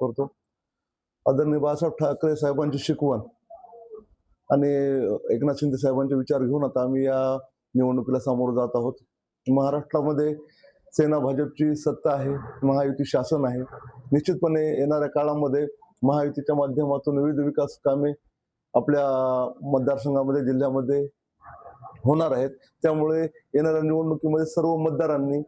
करतो. आदरणीय बाळासाहेब ठाकरे साहेबांची शिकवण आणि एकनाथ शिंदे साहेबांचे विचार घेऊन आता आम्ही या निवडणुकीला सामोरं जात आहोत. महाराष्ट्रामध्ये सेना भाजपची सत्ता आहे, महायुती शासन आहे. निश्चितपणे येणाऱ्या काळामध्ये महायुतीच्या माध्यमातून विविध विकास कामे आपल्या मतदारसंघामध्ये, जिल्ह्यामध्ये होणार आहेत. त्यामुळे येणाऱ्या निवडणुकीमध्ये सर्व मतदारांनी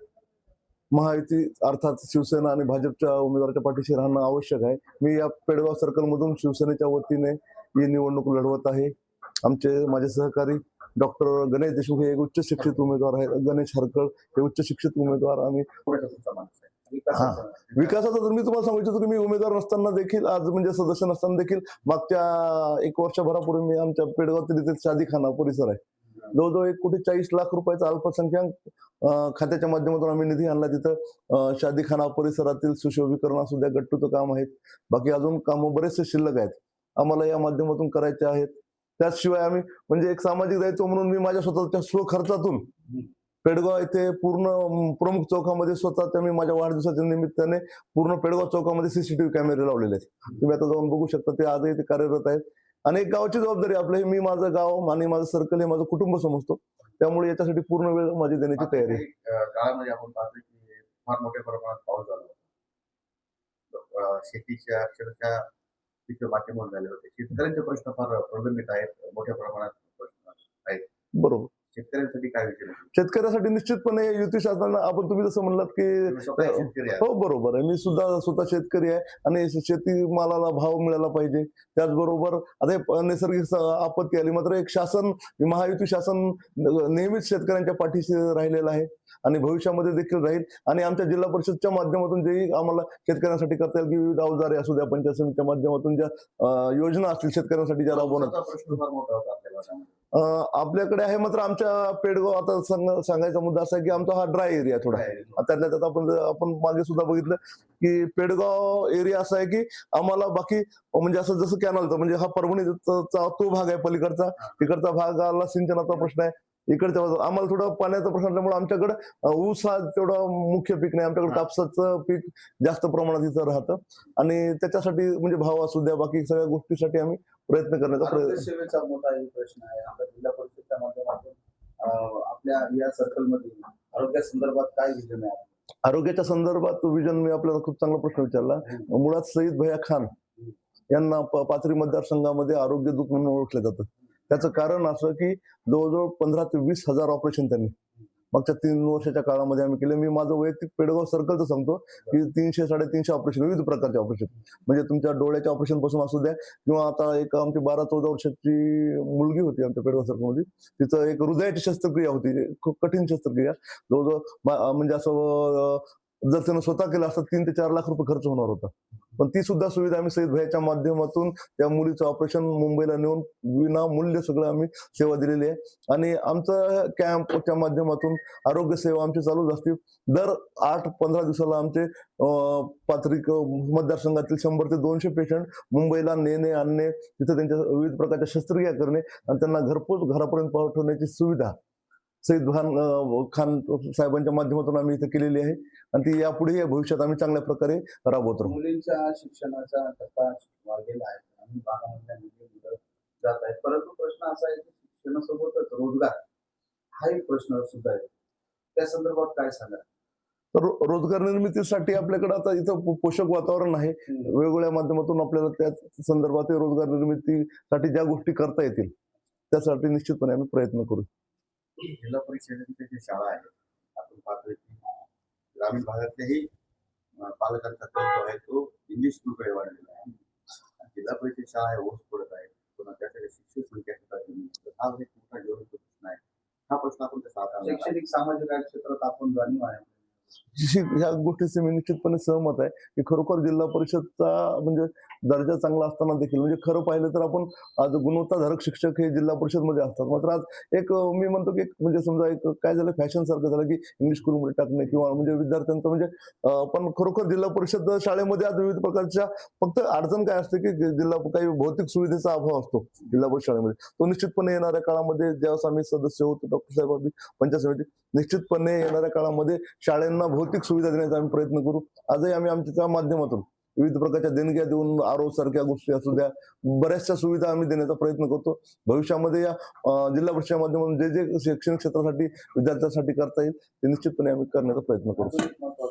महायुती अर्थात शिवसेना आणि भाजपच्या उमेदवाराच्या पाठीशी राहणं आवश्यक आहे. मी या पेडगाव सर्कलमधून शिवसेनेच्या वतीने ही निवडणूक लढवत आहे. माझे सहकारी डॉक्टर गणेश देशमुख हे एक उच्च शिक्षित उमेदवार आहेत. गणेश हरकळ हे उच्च शिक्षित उमेदवार आणि विकासाचा तर मी तुम्हाला सांगू इच्छितो की मी उमेदवार नसताना देखील, आज म्हणजे सदस्य नसताना देखील, मागच्या 1 वर्षभरापूर्वी मी आमच्या पेडगावतील इथे शादीखाना परिसर आहे, जवळजवळ 1,40,00,000 रुपयाचा अल्पसंख्याक खात्याच्या माध्यमातून आम्ही निधी आणला. तिथं शादीखाना परिसरातील सुशोभीकरण असू द्या, गट्टूचं काम आहेत, बाकी अजून कामं बरेचसे शिल्लक आहेत, आम्हाला या माध्यमातून करायचे आहेत. त्याशिवाय आम्ही म्हणजे एक सामाजिक दायित्व म्हणून मी माझ्या स्वतःच्या स्वखर्चातून पेडगाव येथे पूर्ण प्रमुख चौकामध्ये स्वतः मी माझ्या वाढदिवसाच्या निमित्ताने पूर्ण पेडगाव चौकामध्ये सीसीटीव्ही कॅमेरे लावलेले आहेत. तुम्ही आता जाऊन बघू शकता, ते आजही ते कार्यरत आहेत. आणि एक गावाची जबाबदारी आपली, मी माझं गाव आणि माझं सर्कल हे माझं कुटुंब समजतो, त्यामुळे याच्यासाठी पूर्ण वेळ माझी देण्याची तयारी आहे. काळामध्ये आपण पाहतो की फार मोठ्या प्रमाणात पाऊस झाला होता, शेतीच्या अक्षरशः पिकं बाकीमोल झाले होते. शेतकऱ्यांचे प्रश्न फार प्रलंबित आहेत, मोठ्या प्रमाणात प्रश्न आहेत. बरोबर. शेतकऱ्यांसाठी काय विचार? शेतकऱ्यासाठी निश्चितपणे युती शासनानं, आपण तुम्ही जसं म्हणलात की हो बरोबर आहे, मी सुद्धा स्वतः शेतकरी आहे आणि शेतीमालाला भाव मिळाला पाहिजे. त्याचबरोबर आता नैसर्गिक आपत्ती आली, मात्र एक शासन, महायुती शासन नेहमीच शेतकऱ्यांच्या पाठीशी राहिलेलं आहे आणि भविष्यामध्ये देखील राहील. आणि आमच्या जिल्हा परिषदच्या माध्यमातून जेही आम्हाला शेतकऱ्यांसाठी करता येईल की विविध अवजारे असू द्या, पंचायत समितीच्या माध्यमातून ज्या योजना असतील शेतकऱ्यांसाठी ज्या राबवण्यात, प्रश्न फार मोठा होता आपल्याकडे आहे. मात्र आमच्या पेडगाव, आता सांगायचा मुद्दा असा आहे की आमचा हा ड्राय एरिया थोडा आहे. त्यातल्या त्यात आपण मागे सुद्धा बघितलं की पेडगाव एरिया असा आहे की आम्हाला बाकी म्हणजे असं जसं कॅनलचा, म्हणजे हा परभणीचा तो भाग आहे पलीकडचा, तिकडचा भागाला सिंचनाचा प्रश्न आहे, इकडच्या बाजूला आम्हाला थोडा पाण्याचा प्रश्न असल्यामुळे आमच्याकडे ऊस हा तेवढा मुख्य पीक नाही, आमच्याकडे कापसाचं पीक जास्त प्रमाणात इथं राहतं आणि त्याच्यासाठी म्हणजे भाव असू द्या, बाकी सगळ्या गोष्टीसाठी आम्ही प्रयत्न करण्याचा प्रयत्न. सेवेचा मोठा प्रश्न आहे आपल्या जिल्हा परिषदच्या माध्यमातून. आपल्या या सर्कलमध्ये आरोग्या संदर्भात काय विजन आहे? आरोग्याच्या संदर्भात विजन मी आपल्याला खूप चांगला प्रश्न विचारला. मुळात सईद भैया खान यांना पाथरी मतदारसंघामध्ये आरोग्य दूत म्हणून ओळखलं जातं. त्याचं कारण असं की जवळजवळ 15,000 ते 20,000 ऑपरेशन त्यांनी मागच्या 3 वर्षाच्या काळामध्ये आम्ही केले. मी माझं वैयक्तिक पेडगाव सर्कलचं सांगतो की 300-350 ऑपरेशन, विविध प्रकारचे ऑपरेशन, म्हणजे तुमच्या डोळ्याच्या ऑपरेशन पासून असू द्या, किंवा आता एक आमची 12-14 वर्षाची मुलगी होती आमच्या पेडगाव सर्कलमध्ये, तिचं एक हृदयाची शस्त्रक्रिया होती, खूप कठीण शस्त्रक्रिया, जवळजवळ म्हणजे असं जर त्यानं स्वतः केलं असतं 3 ते 4 लाख रुपये खर्च होणार होता. पण ती सुद्धा सुविधा आम्ही सईद भैयाच्या माध्यमातून त्या मुलीचं ऑपरेशन मुंबईला नेऊन विनामूल्य सगळं आम्ही सेवा दिलेली आहे. आणि आमचं कॅम्पच्या माध्यमातून आरोग्य सेवा आमची चालूच असते. दर 8-15 दिवसाला आमचे पाथरी मतदारसंघातील 100 ते 200 पेशंट मुंबईला नेणे आणणे, तिथं त्यांच्या विविध प्रकारच्या शस्त्रक्रिया करणे आणि त्यांना घरपोच घरापर्यंत पाठवण्याची सुविधा सईद खान साहेबांच्या माध्यमातून आम्ही इथे केलेली आहे आणि ती यापुढे भविष्यात आम्ही चांगल्या प्रकारे राबवत राहू. मुलींच्या शिक्षणाचा टप्पा वाढलेला आहे आणि भागामधल्या मुली जात आहेत, परंतु प्रश्न असा आहे की शिक्षणासोबतच रोजगार हा एक प्रश्न सुद्धा आहे. त्या संदर्भात काय सांगा? तर रोजगार निर्मितीसाठी आपल्याकडे आता इथं पोषक वातावरण आहे, वेगवेगळ्या माध्यमातून आपल्याला त्या संदर्भात रोजगार निर्मितीसाठी ज्या गोष्टी करता येतील त्यासाठी निश्चितपणे आम्ही प्रयत्न करू. जिल्हा परिषदेच्या ज्या शाळा आहेत, आपण पाहतोय की ग्रामीण भागातल्याही पालकांचा कल जो आहे तो इंग्लिश स्कूलकडे वाढलेला आहे. जिल्हा परिषद शाळा आहे ओस पडत आहे, पुन्हा त्याकडे शिक्षक संख्या सुद्धा हा एक मोठा ज्वलंत प्रश्न आहे. हा प्रश्न आपण कसा हाताळणार? शैक्षणिक सामाजिक क्षेत्रात आपण जाणीव आहे ह्या गोष्टीचे मी निश्चितपणे सहमत आहे की खरोखर जिल्हा परिषदचा म्हणजे दर्जा चांगला असताना देखील, म्हणजे खरं पाहिलं तर आपण आज गुणवत्ताधारक शिक्षक हे जिल्हा परिषदमध्ये असतात, मात्र आज एक मी म्हणतो की म्हणजे समजा एक काय झालं, फॅशन सारखं झालं की इंग्लिश स्कूलमध्ये टाकणे किंवा म्हणजे विद्यार्थ्यांचं म्हणजे पण खरोखर जिल्हा परिषद शाळेमध्ये आज विविध प्रकारच्या, फक्त अडचण काय असते की जिल्हा काही भौतिक सुविधेचा अभाव असतो जिल्हा परिषद शाळेमध्ये. तो निश्चितपणे येणाऱ्या काळामध्ये ज्यावेळेस आम्ही सदस्य होतो डॉक्टर साहेब पंचायत समिती, निश्चितपणे येणाऱ्या काळामध्ये शाळेंना भौतिक सुविधा देण्याचा आम्ही प्रयत्न करू. आजही आम्ही आमच्या माध्यमातून विविध प्रकारच्या देणग्या देऊन आरो सारख्या गोष्टी असू द्या, बऱ्याचशा सुविधा आम्ही देण्याचा प्रयत्न करतो. भविष्यामध्ये या जिल्हा परिषदेच्या माध्यमातून जे जे शैक्षणिक क्षेत्रासाठी विद्यार्थ्यांसाठी करता येईल ते निश्चितपणे आम्ही करण्याचा प्रयत्न करतो. अजून एक महत्त्वाचा